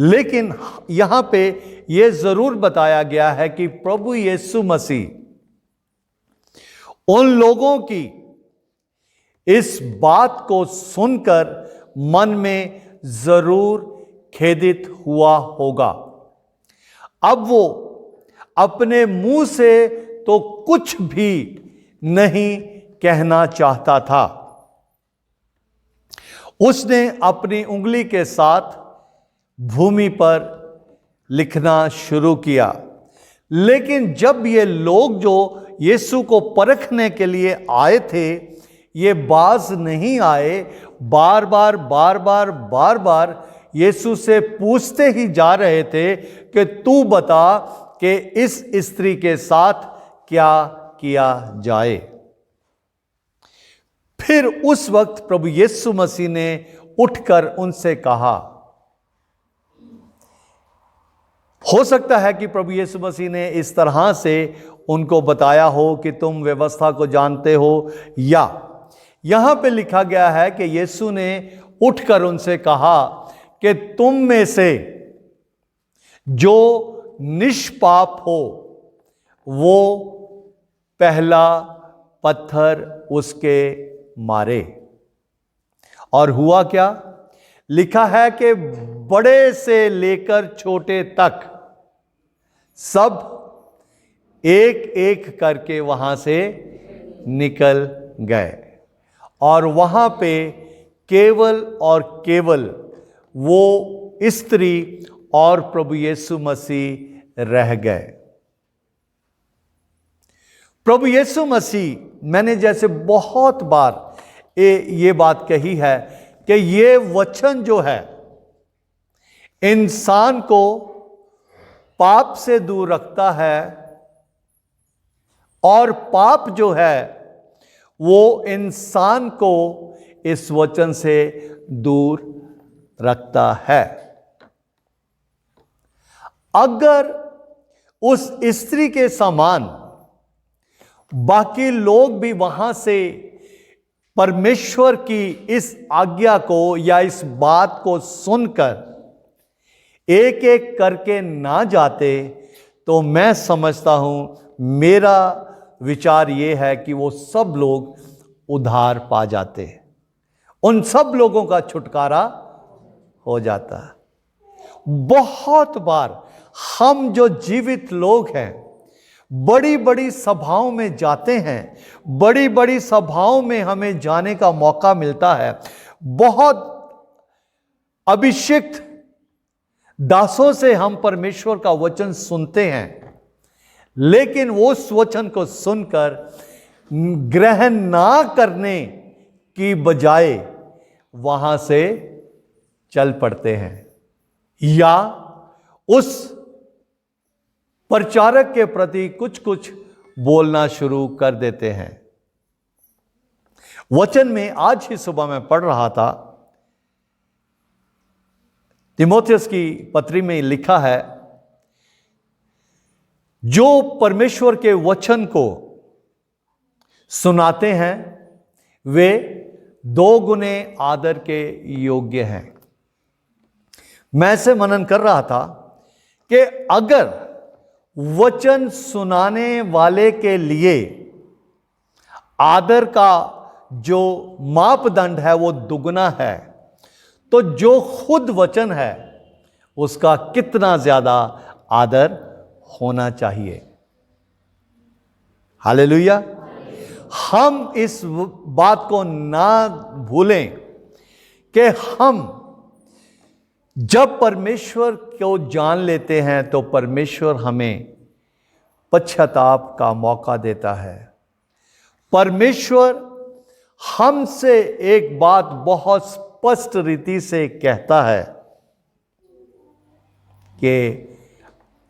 लेकिन यहां पे यह जरूर बताया गया है कि प्रभु यीशु मसीह उन लोगों की इस बात को सुनकर मन में जरूर खेदित हुआ होगा। अब वो अपने मुंह से तो कुछ भी नहीं कहना चाहता था। उसने अपनी उंगली के साथ भूमि पर लिखना शुरू किया, लेकिन जब ये लोग जो यीशु को परखने के लिए आए थे, ये बाज नहीं आए, बार बार यीशु से पूछते ही जा रहे थे कि तू बता कि इस स्त्री के साथ क्या किया जाए। फिर उस वक्त प्रभु यीशु मसीह ने उठकर उनसे कहा। हो सकता है कि प्रभु यीशु मसीह ने इस तरह से उनको बताया हो कि तुम व्यवस्था को जानते हो, या यहां पे लिखा गया है कि यीशु ने उठकर उनसे कहा कि तुम में से जो निष्पाप हो वो पहला पत्थर उसके मारे। और हुआ क्या? लिखा है कि बड़े से लेकर छोटे तक सब एक एक करके वहां से निकल गए, और वहां पे केवल और केवल वो स्त्री और प्रभु यीशु मसीह रह गए। प्रभु यीशु मसीह, मैंने जैसे बहुत बार ये बात कही है कि ये वचन जो है इंसान को पाप से दूर रखता है, और पाप जो है वो इंसान को इस वचन से दूर रखता है। अगर उस स्त्री के समान बाकी लोग भी वहां से परमेश्वर की इस आज्ञा को या इस बात को सुनकर एक एक करके ना जाते, तो मैं समझता हूं, मेरा विचार यह है कि वो सब लोग उद्धार पा जाते, उन सब लोगों का छुटकारा हो जाता। बहुत बार हम जो जीवित लोग हैं, बड़ी बड़ी सभाओं में जाते हैं, बड़ी बड़ी सभाओं में हमें जाने का मौका मिलता है, बहुत अभिषिक्त दासों से हम परमेश्वर का वचन सुनते हैं, लेकिन वो उस वचन को सुनकर ग्रहण ना करने की बजाय वहां से चल पड़ते हैं, या उस प्रचारक के प्रति कुछ कुछ बोलना शुरू कर देते हैं। वचन में आज ही सुबह मैं पढ़ रहा था, तीमुथियुस की पत्री में लिखा है, जो परमेश्वर के वचन को सुनाते हैं वे 2 गुने आदर के योग्य हैं। मैं ऐसे मनन कर रहा था कि अगर वचन सुनाने वाले के लिए आदर का जो मापदंड है वो दुगना है, तो जो खुद वचन है उसका कितना ज्यादा आदर होना चाहिए। हालेलुया। हम इस बात को ना भूलें कि हम जब परमेश्वर को जान लेते हैं तो परमेश्वर हमें पश्चाताप का मौका देता है। परमेश्वर हमसे एक बात बहुत स्पष्ट रीति से कहता है कि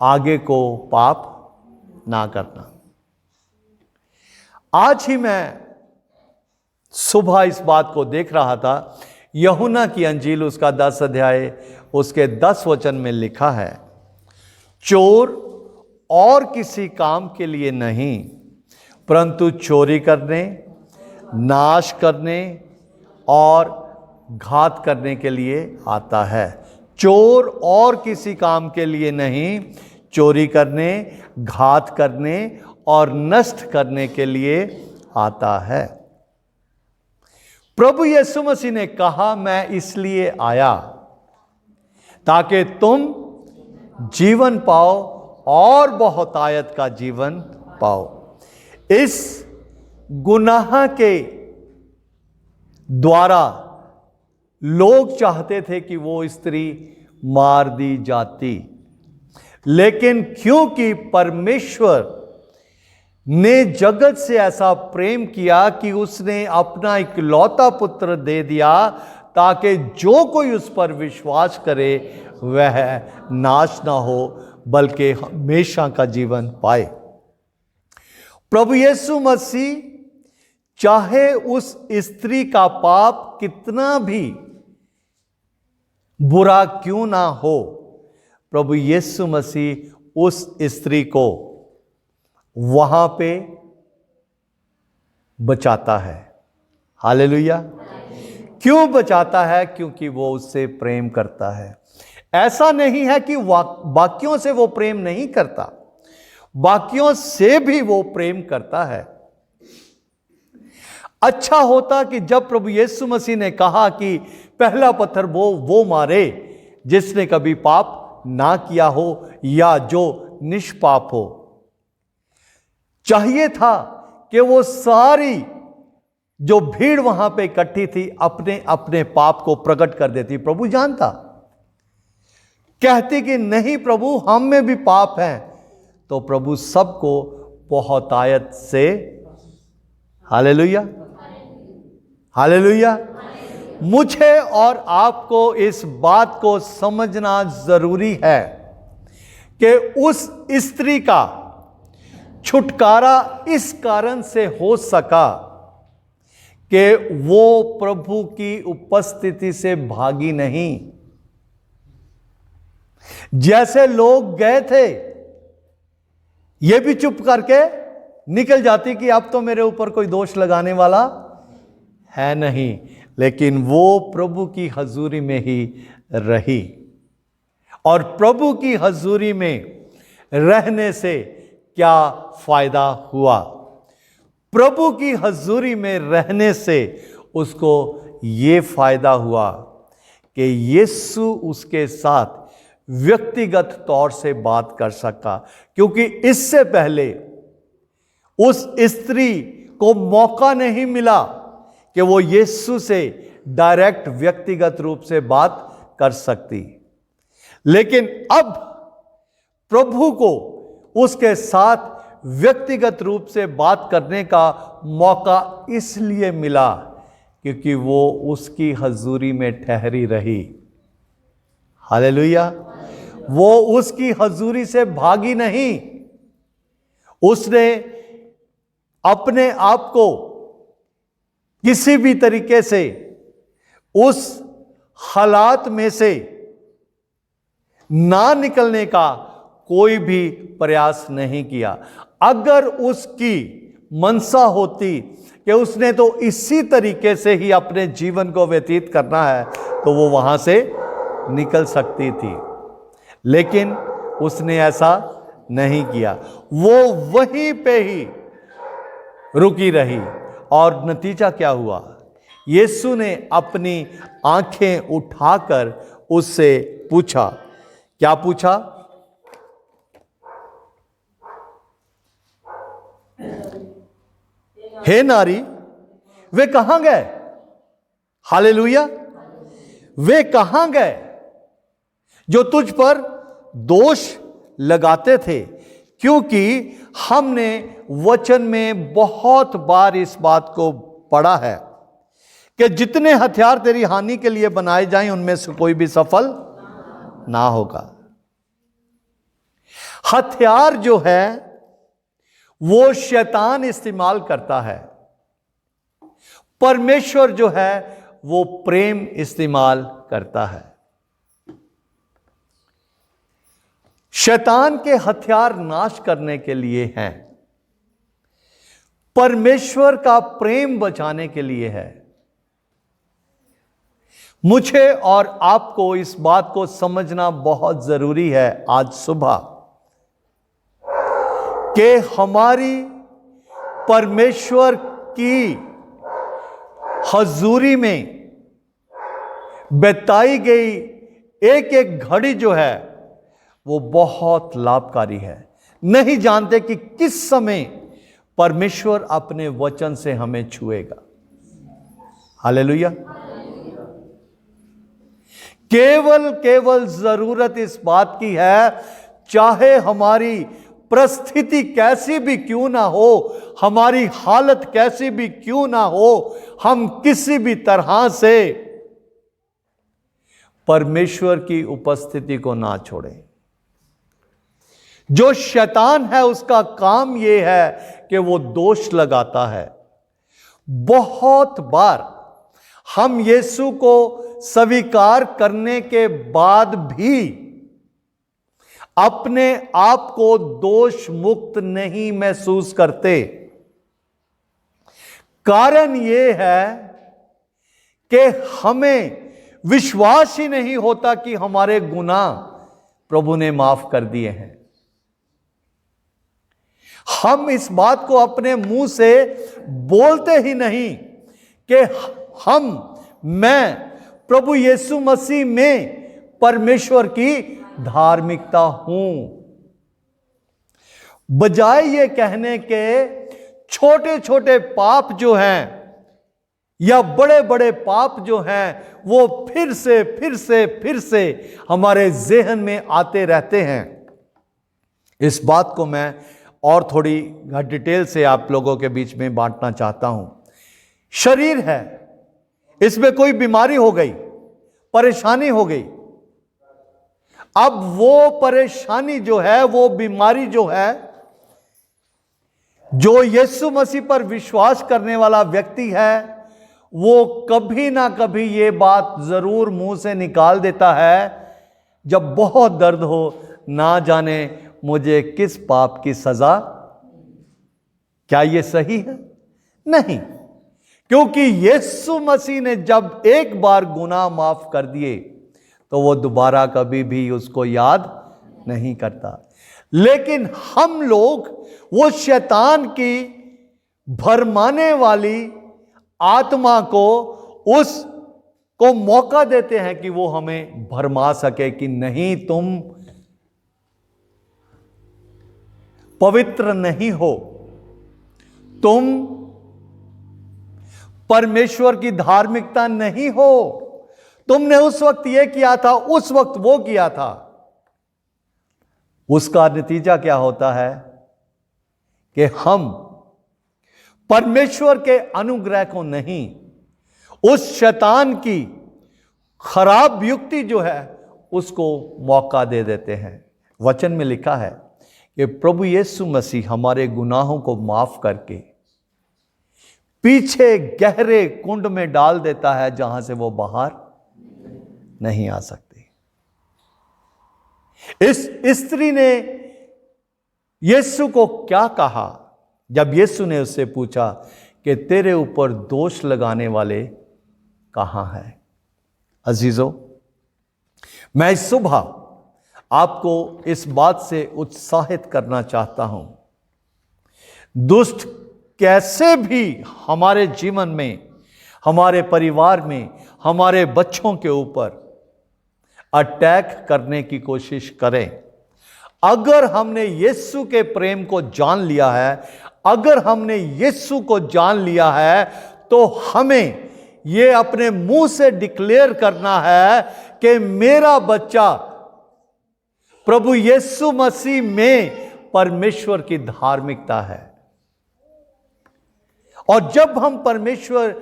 आगे को पाप ना करना। आज ही मैं सुबह इस बात को देख रहा था, यूहन्ना की अंजील उसका 10 अध्याय उसके 10 वचन में लिखा है, चोर और किसी काम के लिए नहीं परंतु चोरी करने, नाश करने और घात करने के लिए आता है। चोर और किसी काम के लिए नहीं, चोरी करने, घात करने और नष्ट करने के लिए आता है। प्रभु यीशु मसीह ने कहा, मैं इसलिए आया ताकि तुम जीवन पाओ और बहुतायत का जीवन पाओ। इस गुनाह के द्वारा लोग चाहते थे कि वो स्त्री मार दी जाती, लेकिन क्योंकि परमेश्वर ने जगत से ऐसा प्रेम किया कि उसने अपना इकलौता पुत्र दे दिया, ताकि जो कोई उस पर विश्वास करे वह नाश ना हो बल्कि हमेशा का जीवन पाए। प्रभु यीशु मसीह चाहे उस स्त्री का पाप कितना भी बुरा क्यों ना हो, प्रभु यीशु मसीह उस स्त्री को वहां पे बचाता है। हालेलुया। क्यों बचाता है? क्योंकि वो उससे प्रेम करता है। ऐसा नहीं है कि बाकियों से वो प्रेम नहीं करता, बाकियों से भी वो प्रेम करता है। अच्छा होता कि जब प्रभु यीशु मसीह ने कहा कि पहला पत्थर वो मारे जिसने कभी पाप ना किया हो या जो निष्पाप हो। चाहिए था कि वो सारी जो भीड़ वहां पे इकट्ठी थी अपने अपने पाप को प्रकट कर देती। प्रभु जानता, कहती कि नहीं प्रभु, हम में भी पाप है, तो प्रभु सबको बहुतायत से, हालेलुया हालेलुया, मुझे और आपको इस बात को समझना जरूरी है कि उस स्त्री का छुटकारा इस कारण से हो सका कि वो प्रभु की उपस्थिति से भागी नहीं। जैसे लोग गए थे, ये भी चुप करके निकल जाती कि अब तो मेरे ऊपर कोई दोष लगाने वाला है नहीं, लेकिन वो प्रभु की हजूरी में ही रही। और प्रभु की हजूरी में रहने से क्या फायदा हुआ? प्रभु की हजूरी में रहने से उसको ये फायदा हुआ कि यीशु उसके साथ व्यक्तिगत तौर से बात कर सका, क्योंकि इससे पहले उस स्त्री को मौका नहीं मिला कि वो यीशु से डायरेक्ट व्यक्तिगत रूप से बात कर सकती। लेकिन अब प्रभु को उसके साथ व्यक्तिगत रूप से बात करने का मौका इसलिए मिला क्योंकि वो उसकी हजूरी में ठहरी रही। हालेलुया। वो उसकी हजूरी से भागी नहीं, उसने अपने आप को किसी भी तरीके से उस हालात में से ना निकलने का कोई भी प्रयास नहीं किया। अगर उसकी मनसा होती कि उसने तो इसी तरीके से ही अपने जीवन को व्यतीत करना है, तो वो वहां से निकल सकती थी, लेकिन उसने ऐसा नहीं किया। वो वहीं पे ही रुकी रही। और नतीजा क्या हुआ? यीशु ने अपनी आंखें उठाकर उससे पूछा। क्या पूछा? हे नारी, वे कहां गए? हालेलुया। वे कहां गए जो तुझ पर दोष लगाते थे? क्योंकि हमने वचन में बहुत बार इस बात को पढ़ा है कि जितने हथियार तेरी हानि के लिए बनाए जाएं, उनमें से कोई भी सफल ना होगा। हथियार जो है वो शैतान इस्तेमाल करता है, परमेश्वर जो है वो प्रेम इस्तेमाल करता है। शैतान के हथियार नाश करने के लिए हैं, परमेश्वर का प्रेम बचाने के लिए है। मुझे और आपको इस बात को समझना बहुत जरूरी है आज सुबह कि हमारी परमेश्वर की हजूरी में बिताई गई एक एक घड़ी जो है वो बहुत लाभकारी है। नहीं जानते कि किस समय परमेश्वर अपने वचन से हमें छुएगा। हालेलुया। केवल जरूरत इस बात की है, चाहे हमारी परिस्थिति कैसी भी क्यों ना हो, हमारी हालत कैसी भी क्यों ना हो, हम किसी भी तरह से परमेश्वर की उपस्थिति को ना छोड़ें। जो शैतान है उसका काम यह है कि वो दोष लगाता है। बहुत बार हम यीशु को स्वीकार करने के बाद भी अपने आप को दोष मुक्त नहीं महसूस करते। कारण यह है कि हमें विश्वास ही नहीं होता कि हमारे गुनाह प्रभु ने माफ कर दिए हैं। हम इस बात को अपने मुंह से बोलते ही नहीं कि मैं प्रभु यीशु मसीह में परमेश्वर की धार्मिकता हूं। बजाय ये कहने के छोटे छोटे पाप जो हैं या बड़े बड़े पाप जो हैं वो फिर से हमारे ज़हन में आते रहते हैं। इस बात को मैं और थोड़ी डिटेल से आप लोगों के बीच में बांटना चाहता हूं। शरीर है, इसमें कोई बीमारी हो गई, परेशानी हो गई। अब वो परेशानी जो है, वो बीमारी जो है, जो यीशु मसीह पर विश्वास करने वाला व्यक्ति है, वो कभी ना कभी ये बात जरूर मुंह से निकाल देता है जब बहुत दर्द हो, ना जाने मुझे किस पाप की सजा। क्या ये सही है? नहीं, क्योंकि यीशु मसीह ने जब एक बार गुनाह माफ कर दिए तो वो दोबारा कभी भी उसको याद नहीं करता। लेकिन हम लोग वो शैतान की भरमाने वाली आत्मा को उसको मौका देते हैं कि वो हमें भरमा सके कि नहीं, तुम पवित्र नहीं हो, तुम परमेश्वर की धार्मिकता नहीं हो, तुमने उस वक्त ये किया था, उस वक्त वो किया था। उसका नतीजा क्या होता है कि हम परमेश्वर के अनुग्रह को नहीं, उस शैतान की खराब युक्ति जो है उसको मौका दे देते हैं। वचन में लिखा है कि प्रभु यीशु मसीह हमारे गुनाहों को माफ करके पीछे गहरे कुंड में डाल देता है, जहां से वो बाहर नहीं आ सकती। इस स्त्री ने यीशु को क्या कहा जब यीशु ने उससे पूछा कि तेरे ऊपर दोष लगाने वाले कहां हैं? अजीजों, मैं इस सुबह आपको इस बात से उत्साहित करना चाहता हूं। दुष्ट कैसे भी हमारे जीवन में, हमारे परिवार में, हमारे बच्चों के ऊपर अटैक करने की कोशिश करें, अगर हमने यीशु के प्रेम को जान लिया है, अगर हमने यीशु को जान लिया है, तो हमें यह अपने मुंह से डिक्लेयर करना है कि मेरा बच्चा प्रभु यीशु मसीह में परमेश्वर की धार्मिकता है। और जब हम परमेश्वर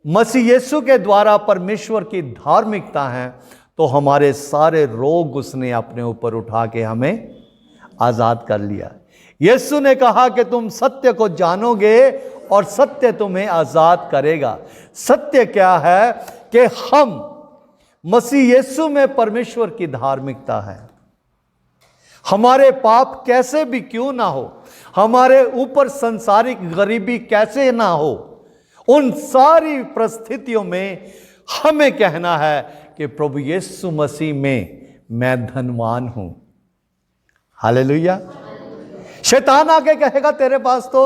मसीह यीशु के द्वारा परमेश्वर की धार्मिकता हैं, तो हमारे सारे रोग उसने अपने ऊपर उठा के हमें आजाद कर लिया। यीशु ने कहा कि तुम सत्य को जानोगे और सत्य तुम्हें आजाद करेगा। सत्य क्या है कि हम मसीह यीशु में परमेश्वर की धार्मिकता है। हमारे पाप कैसे भी क्यों ना हो, हमारे ऊपर संसारिक गरीबी कैसे ना हो, उन सारी परिस्थितियों में हमें कहना है कि प्रभु यीशु मसीह में मैं धनवान हूं। हालेलुया। शैतान आके कहेगा तेरे पास तो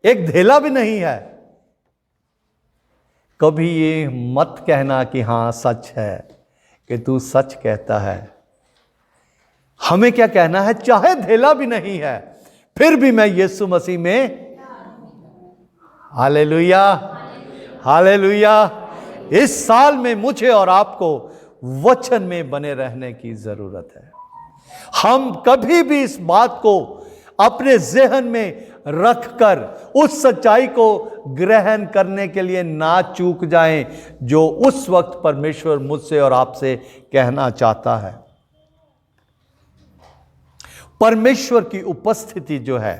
एक धेला भी नहीं है। कभी ये मत कहना कि हां सच है, कि तू सच कहता है। हमें क्या कहना है, चाहे धेला भी नहीं है फिर भी मैं यीशु मसीह में। Hallelujah, hallelujah. इस साल में मुझे और आपको वचन में बने रहने की जरूरत है। हम कभी भी इस बात को अपने ज़हन में रखकर उस सच्चाई को ग्रहण करने के लिए ना चूक जाएं जो उस वक्त परमेश्वर मुझसे और आपसे कहना चाहता है। परमेश्वर की उपस्थिति जो है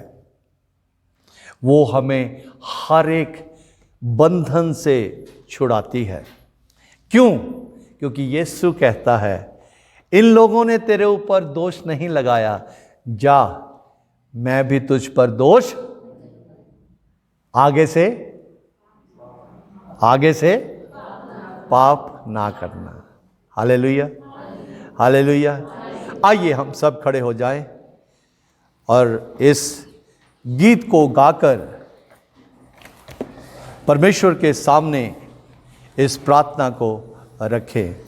वो हमें हर एक बंधन से छुड़ाती है। क्यों? क्योंकि यीशु कहता है इन लोगों ने तेरे ऊपर दोष नहीं लगाया, जा मैं भी तुझ पर दोष आगे से पाप ना करना। Hallelujah, hallelujah. आइए हम सब खड़े हो जाएं और इस गीत को गाकर परमेश्वर के सामने इस प्रार्थना को रखें।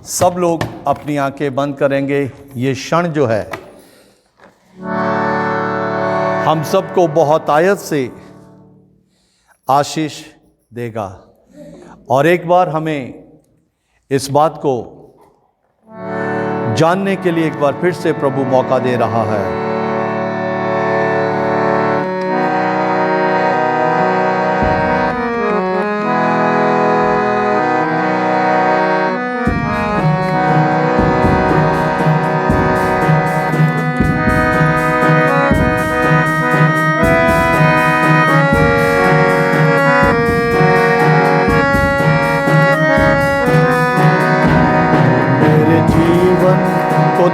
सब लोग अपनी आंखें बंद करेंगे। ये क्षण जो है हम सबको बहुत आयत से आशीष देगा और एक बार हमें इस बात को जानने के लिए एक बार फिर से प्रभु मौका दे रहा है।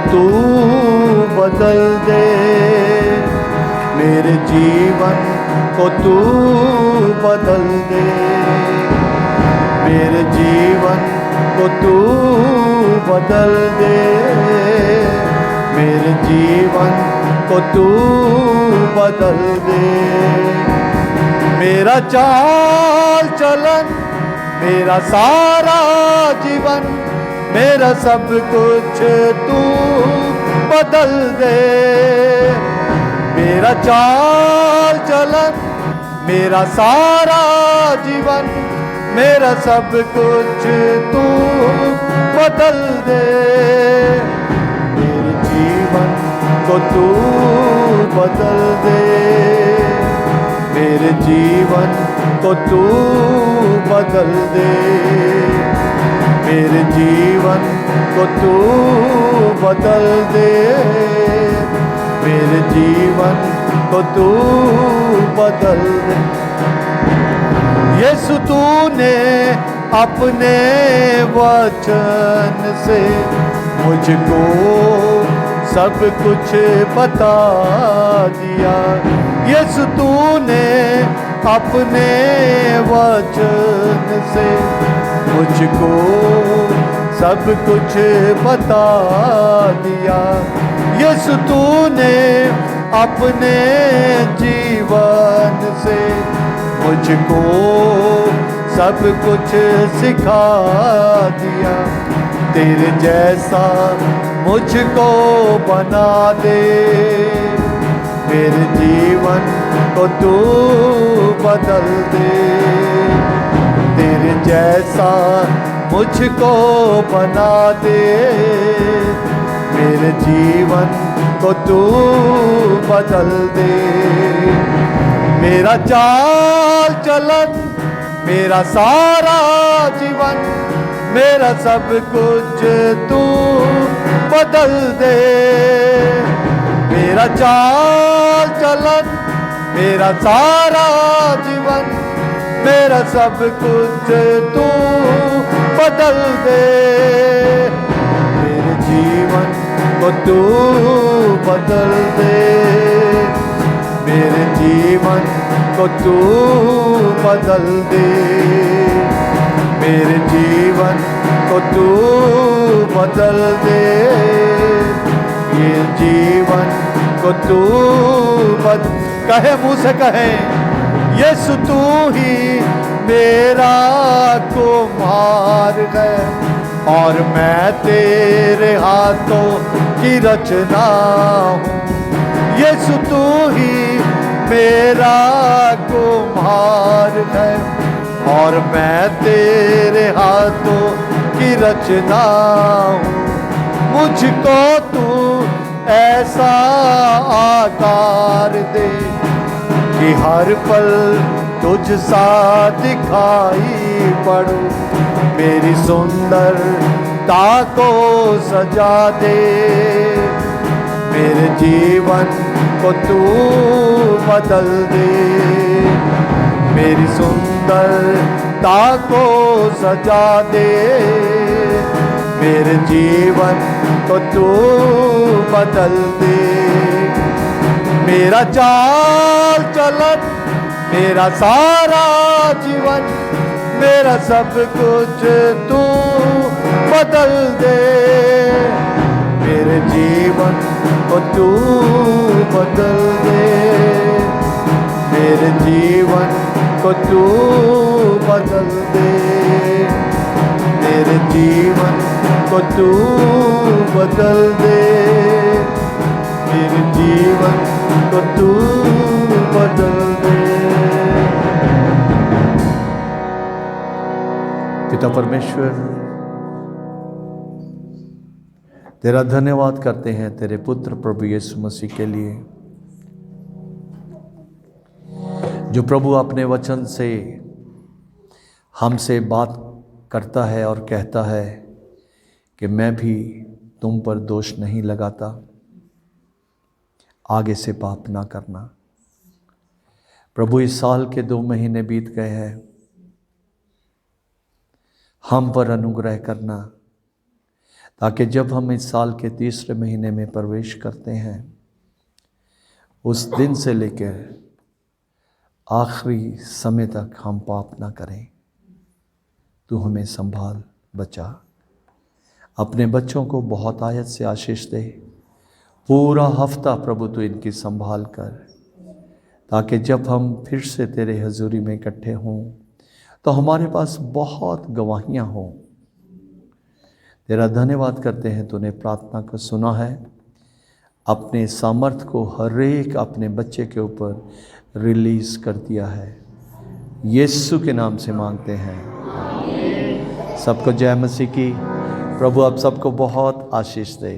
तू बदल दे मेरे जीवन को, तू बदल दे मेरे जीवन को, तू बदल दे मेरे जीवन को, तू बदल दे। मेरा चाल चलन, मेरा सारा जीवन, मेरा सब कुछ तू बदल दे। मेरा चाल चलन, मेरा सारा जीवन, मेरा सब कुछ तू बदल दे। मेरे जीवन को तू बदल दे, मेरे जीवन को तू बदल दे, मेरे जीवन को तू बदल दे, मेरे जीवन को तू बदल दे। यीशु तूने अपने वचन से मुझको सब कुछ बता दिया। यीशु तूने अपने वचन से मुझको सब कुछ बता दिया। यीशु तूने अपने जीवन से मुझको सब कुछ सिखा दिया। तेरे जैसा मुझको बना दे, मेरे जीवन को तू बदल दे। तेरे जैसा मुझको बना दे, मेरे जीवन को तू बदल दे। मेरा चाल चलन, मेरा सारा जीवन, मेरा सब कुछ तू बदल दे। मेरा चाल चलन, मेरा सारा जीवन, मेरा सब कुछ तू बदल दे। मेरे जीवन को तू बदल दे, मेरे जीवन को तू बदल दे, मेरे जीवन को तू बदल दे, ये जीवन को तू कहे, मुँह से कहे, यीशु तू ही मेरा कुम्हार है और मैं तेरे हाथों की रचना हूँ। यीशु तू ही मेरा कुम्हार है और मैं तेरे हाथों की रचना हूँ। मुझको तू ऐसा आकार दे कि हर पल तुझ सा दिखाई पड़ूं, मेरी सुंदरता को सजा दे, मेरे जीवन को तू बदल दे, मेरी सुंदरता को सजा दे, मेरे जीवन को तू बदल दे, मेरा चाल चलन, मेरा सारा जीवन, मेरा सब कुछ तू बदल दे, मेरे जीवन को तू बदल दे, मेरे जीवन को तू बदल दे, मेरे जीवन को तू बदल दे, मेरे जीवन को तू बदल दे। पिता परमेश्वर, तेरा धन्यवाद करते हैं तेरे पुत्र प्रभु यीशु मसीह के लिए, जो प्रभु अपने वचन से हमसे बात करता है और कहता है कि मैं भी तुम पर दोष नहीं लगाता, आगे से पाप ना करना। प्रभु इस साल के 2 महीने बीत गए हैं, हम पर अनुग्रह करना, ताकि जब हम इस साल के 3रे महीने में प्रवेश करते हैं, उस दिन से लेकर आखिरी समय तक हम पाप ना करें। तू हमें संभाल, बचा। अपने बच्चों को बहुत आयत से आशीष दे। पूरा हफ्ता प्रभु तू इनकी संभाल कर, ताकि जब हम फिर से तेरे हजूरी में इकट्ठे हों तो हमारे पास बहुत गवाहियाँ हों। तेरा धन्यवाद करते हैं, तूने प्रार्थना को सुना है, अपने सामर्थ को हर एक अपने बच्चे के ऊपर रिलीज़ कर दिया है। यीशु के नाम से मांगते हैं। सबको जय मसीह की। प्रभु आप सबको बहुत आशीष दे।